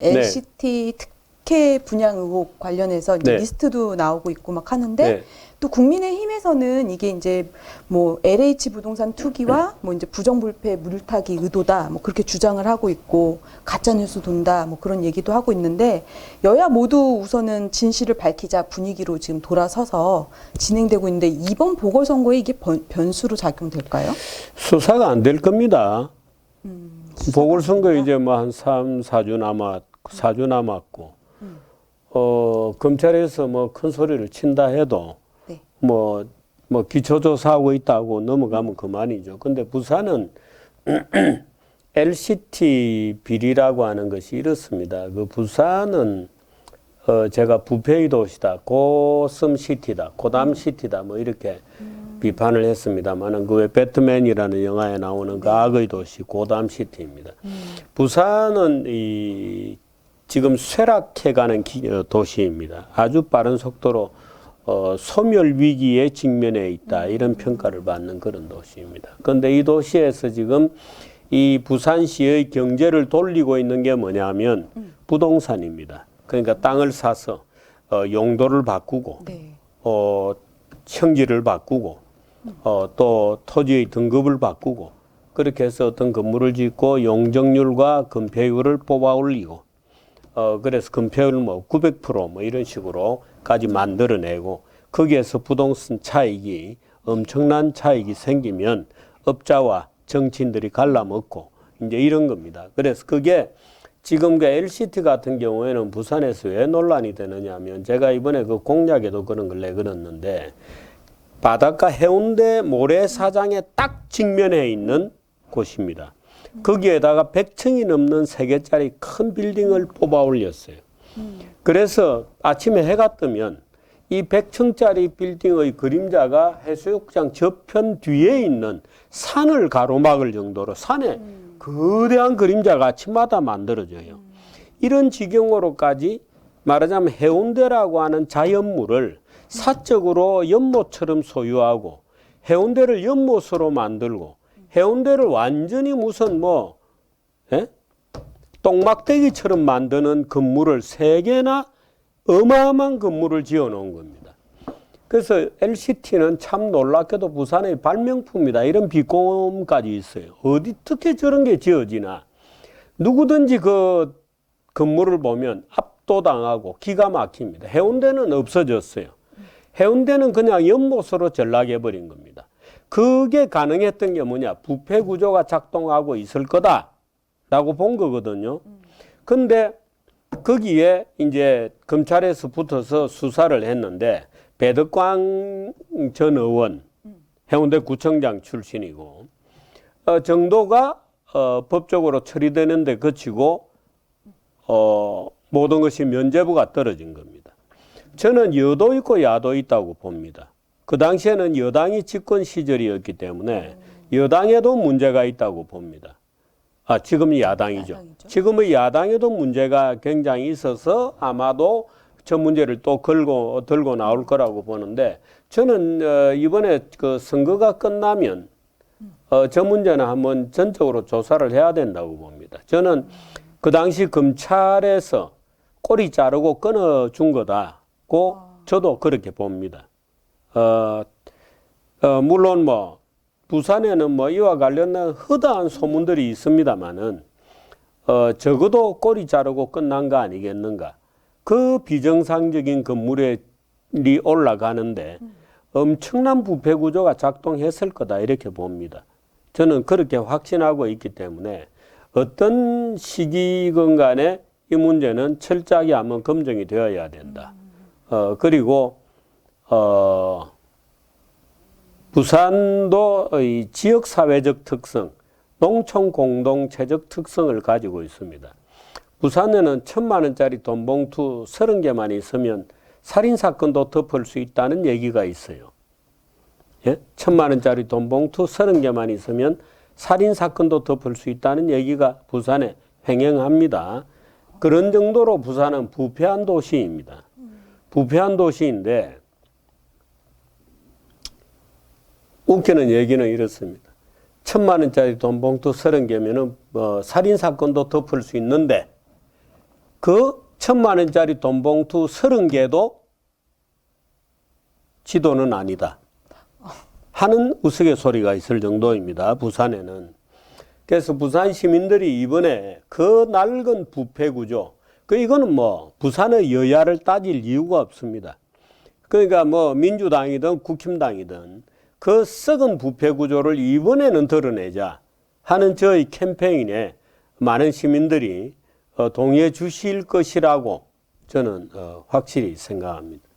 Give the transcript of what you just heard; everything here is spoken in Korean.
네. LCT 특혜 분양 의혹 관련해서 이제 네. 리스트도 나오고 있고 막 하는데 네. 또 국민의힘에서는 이게 이제 뭐 LH 부동산 투기와 뭐 이제 부정부패 물타기 의도다 뭐 그렇게 주장을 하고 있고 가짜 뉴스 돈다 뭐 그런 얘기도 하고 있는데 여야 모두 우선은 진실을 밝히자 분위기로 지금 돌아서서 진행되고 있는데 이번 보궐선거에 이게 변수로 작용될까요? 수사가 안 될 겁니다. 보궐선거 수사가 이제 뭐 한 3, 4주 남았고, 검찰에서 뭐 큰 소리를 친다 해도, 네. 뭐 기초조사하고 있다고 넘어가면 그만이죠. 근데 부산은 LCT 비리라고 하는 것이 이렇습니다. 그 부산은 제가 부패의 도시다, 고슴시티다, 고담시티다, 뭐 이렇게 비판을 했습니다만은 그 왜 배트맨이라는 영화에 나오는 그 악의 도시 고담시티입니다. 부산은 지금 쇠락해가는 도시입니다. 아주 빠른 속도로 소멸 위기에 직면해 있다 이런 평가를 받는 그런 도시입니다. 그런데 이 도시에서 지금 이 부산시의 경제를 돌리고 있는 게 뭐냐면 부동산입니다. 그러니까 땅을 사서 용도를 바꾸고 네. 형질을 바꾸고 또 토지의 등급을 바꾸고 그렇게 해서 어떤 건물을 짓고 용적률과 건폐율을 뽑아 올리고 그래서 건폐율 뭐 900% 이런 식으로까지 만들어내고 거기에서 부동산 차익이 엄청난 차익이 생기면 업자와 정치인들이 갈라먹고 이제 이런 겁니다. 그래서 그게 지금 그 LCT 같은 경우에는 부산에서 왜 논란이 되느냐 하면 제가 이번에 그 공약에도 그런 걸 내걸었는데 바닷가 해운대 모래사장에 딱 직면해 있는 곳입니다. 거기에다가 100층이 넘는 3개짜리 큰 빌딩을 뽑아 올렸어요. 그래서 아침에 해가 뜨면 이 100층짜리 빌딩의 그림자가 해수욕장 저편 뒤에 있는 산을 가로막을 정도로 산에 거대한 그림자가 아침마다 만들어져요. 이런 지경으로까지 말하자면 해운대라고 하는 자연물을 사적으로 연못처럼 소유하고 해운대를 연못으로 만들고 해운대를 완전히 무슨 똥막대기처럼 만드는 건물을 3개나 어마어마한 건물을 지어 놓은 겁니다. 그래서 LCT는 참 놀랍게도 부산의 발명품이다. 이런 비꼬음까지 있어요. 어떻게 저런 게 지어지나. 누구든지 그 건물을 보면 압도당하고 기가 막힙니다. 해운대는 없어졌어요. 해운대는 그냥 연못으로 전락해버린 겁니다. 그게 가능했던 게 뭐냐. 부패 구조가 작동하고 있을 거다라고 본 거거든요. 근데 거기에 이제 검찰에서 붙어서 수사를 했는데 배덕광 전 의원, 해운대 구청장 출신이고, 정도가 법적으로 처리되는데 그치고 모든 것이 면죄부가 떨어진 겁니다. 저는 여도 있고 야도 있다고 봅니다. 그 당시에는 여당이 집권 시절이었기 때문에 여당에도 문제가 있다고 봅니다. 지금은 야당이죠. 지금의 야당에도 문제가 굉장히 있어서 아마도 저 문제를 또 들고 나올 거라고 보는데 저는 이번에 그 선거가 끝나면 저 문제는 한번 전적으로 조사를 해야 된다고 봅니다. 저는 그 당시 검찰에서 꼬리 자르고 끊어준 거다고 저도 그렇게 봅니다. 물론 부산에는 이와 관련된 허다한 소문들이 있습니다만은 적어도 꼬리 자르고 끝난 거 아니겠는가. 그 비정상적인 건물이 올라가는데 엄청난 부패 구조가 작동했을 거다 이렇게 봅니다. 저는 그렇게 확신하고 있기 때문에 어떤 시기건 간에 이 문제는 철저하게 한번 검증이 되어야 된다. 그리고 부산도 이 지역사회적 특성, 농촌 공동체적 특성을 가지고 있습니다. 부산에는 1,000만 원짜리 돈 봉투 30개만 있으면 살인사건도 덮을 수 있다는 얘기가 있어요. 예? 1,000만 원짜리 돈 봉투 30개만 있으면 살인사건도 덮을 수 있다는 얘기가 부산에 횡행합니다. 그런 정도로 부산은 부패한 도시입니다. 부패한 도시인데 웃기는 얘기는 이렇습니다. 1,000만 원짜리 돈 봉투 30개면은 살인사건도 덮을 수 있는데 그 1,000만 원짜리 돈 봉투 30개도 지도는 아니다 하는 우스갯소리가 있을 정도입니다. 부산에는. 그래서 부산 시민들이 이번에 그 낡은 부패 구조, 이거는 뭐 부산의 여야를 따질 이유가 없습니다. 그러니까 뭐 민주당이든 국힘당이든 그 썩은 부패 구조를 이번에는 드러내자 하는 저희 캠페인에 많은 시민들이 동의해 주실 것이라고 저는 확실히 생각합니다.